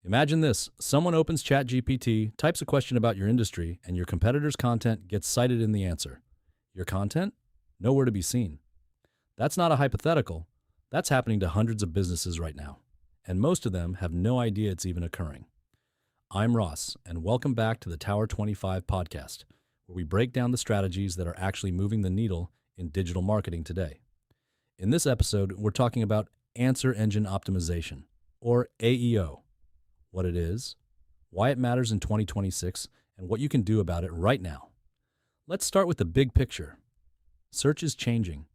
Imagine this. Someone opens ChatGPT, types a question about your industry, and your competitor's content gets cited in the answer. Your content? Nowhere to be seen. That's not a hypothetical. That's happening to hundreds of businesses right now, and most of them have no idea it's even occurring. I'm Ross, and welcome back to the Tower 25 podcast, where we break down the strategies that are actually moving the needle in digital marketing today. In this episode, we're talking about answer engine optimization, or AEO, what it is, why it matters in 2026, and what you can do about it right now. Let's start with the big picture. Search is changing.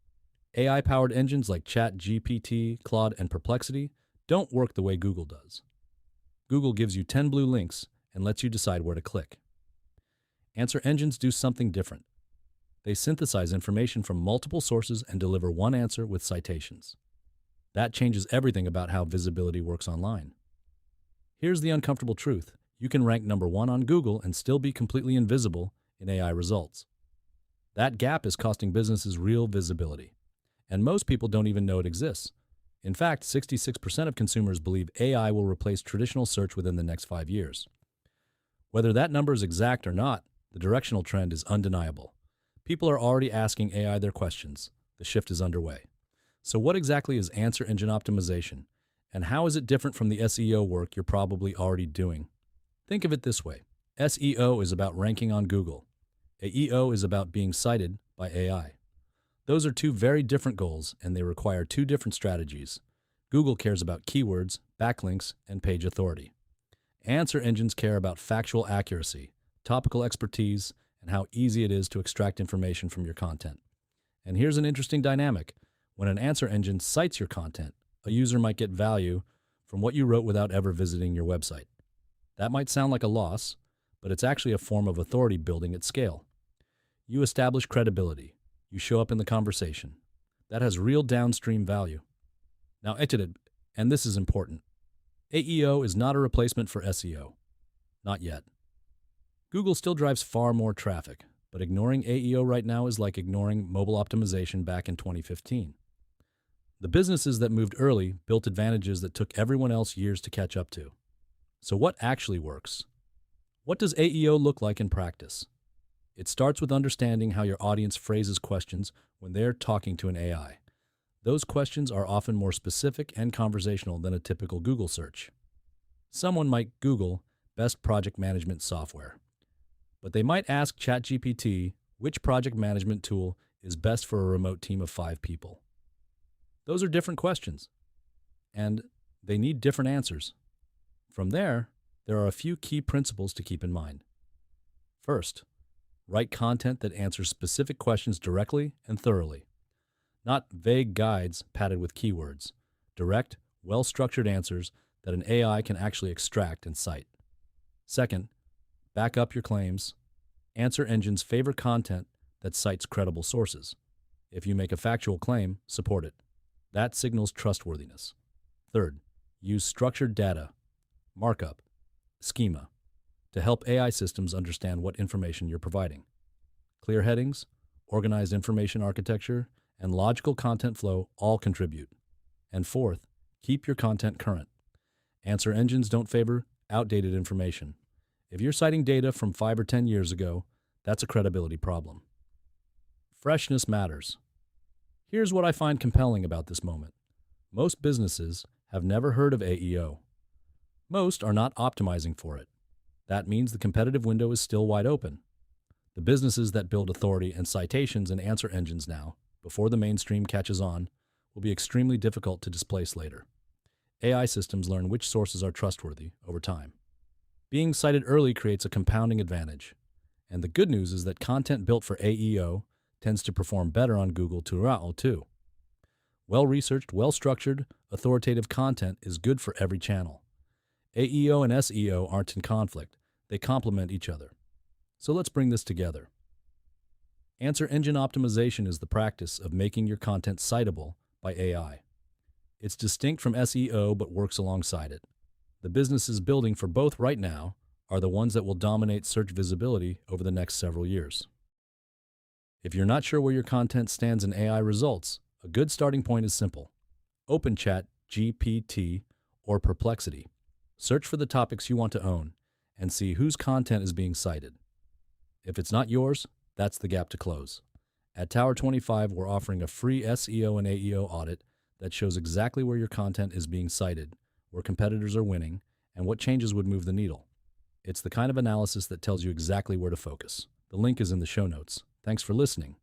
AI-powered engines like ChatGPT, Claude, and Perplexity don't work the way Google does. Google gives you 10 blue links and lets you decide where to click. Answer engines do something different. They synthesize information from multiple sources and deliver one answer with citations. That changes everything about how visibility works online. Here's the uncomfortable truth. You can rank number 1 on Google and still be completely invisible in AI results. That gap is costing businesses real visibility. And most people don't even know it exists. In fact, 66% of consumers believe AI will replace traditional search within the next 5 years. Whether that number is exact or not, the directional trend is undeniable. People are already asking AI their questions. The shift is underway. So what exactly is answer engine optimization? And how is it different from the SEO work you're probably already doing? Think of it this way. SEO is about ranking on Google. AEO is about being cited by AI. Those are two very different goals, and they require two different strategies. Google cares about keywords, backlinks, and page authority. Answer engines care about factual accuracy, topical expertise, and how easy it is to extract information from your content. And here's an interesting dynamic. When an answer engine cites your content, a user might get value from what you wrote without ever visiting your website. That might sound like a loss, but it's actually a form of authority building at scale. You establish credibility. You show up in the conversation. That has real downstream value. Now, and this is important, AEO is not a replacement for SEO. Not yet. Google still drives far more traffic, but ignoring AEO right now is like ignoring mobile optimization back in 2015. The businesses that moved early built advantages that took everyone else years to catch up to. So what actually works? What does AEO look like in practice? It starts with understanding how your audience phrases questions when they're talking to an AI. Those questions are often more specific and conversational than a typical Google search. Someone might Google best project management software, but they might ask ChatGPT which project management tool is best for a remote team of 5 people. Those are different questions, and they need different answers. From there are a few key principles to keep in mind. First, write content that answers specific questions directly and thoroughly. Not vague guides padded with keywords. Direct, well-structured answers that an AI can actually extract and cite. Second, back up your claims. Answer engines favor content that cites credible sources. If you make a factual claim, support it. That signals trustworthiness. Third, use structured data, markup, schema, to help AI systems understand what information you're providing. Clear headings, organized information architecture, and logical content flow all contribute. And fourth, keep your content current. Answer engines don't favor outdated information. If you're citing data from 5 or 10 years ago, that's a credibility problem. Freshness matters. Here's what I find compelling about this moment. Most businesses have never heard of AEO. Most are not optimizing for it. That means the competitive window is still wide open. The businesses that build authority and citations in answer engines now, before the mainstream catches on, will be extremely difficult to displace later. AI systems learn which sources are trustworthy over time. Being cited early creates a compounding advantage. And the good news is that content built for AEO tends to perform better on Google too. Well-researched, well-structured, authoritative content is good for every channel. AEO and SEO aren't in conflict. They complement each other. So let's bring this together. Answer engine optimization is the practice of making your content citable by AI. It's distinct from SEO but works alongside it. The businesses building for both right now are the ones that will dominate search visibility over the next several years. If you're not sure where your content stands in AI results, a good starting point is simple. Open ChatGPT or Perplexity. Search for the topics you want to own and see whose content is being cited. If it's not yours, that's the gap to close. At Tower 25, we're offering a free SEO and AEO audit that shows exactly where your content is being cited, where competitors are winning, and what changes would move the needle. It's the kind of analysis that tells you exactly where to focus. The link is in the show notes. Thanks for listening.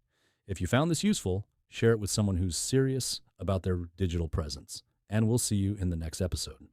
If you found this useful, share it with someone who's serious about their digital presence. And we'll see you in the next episode.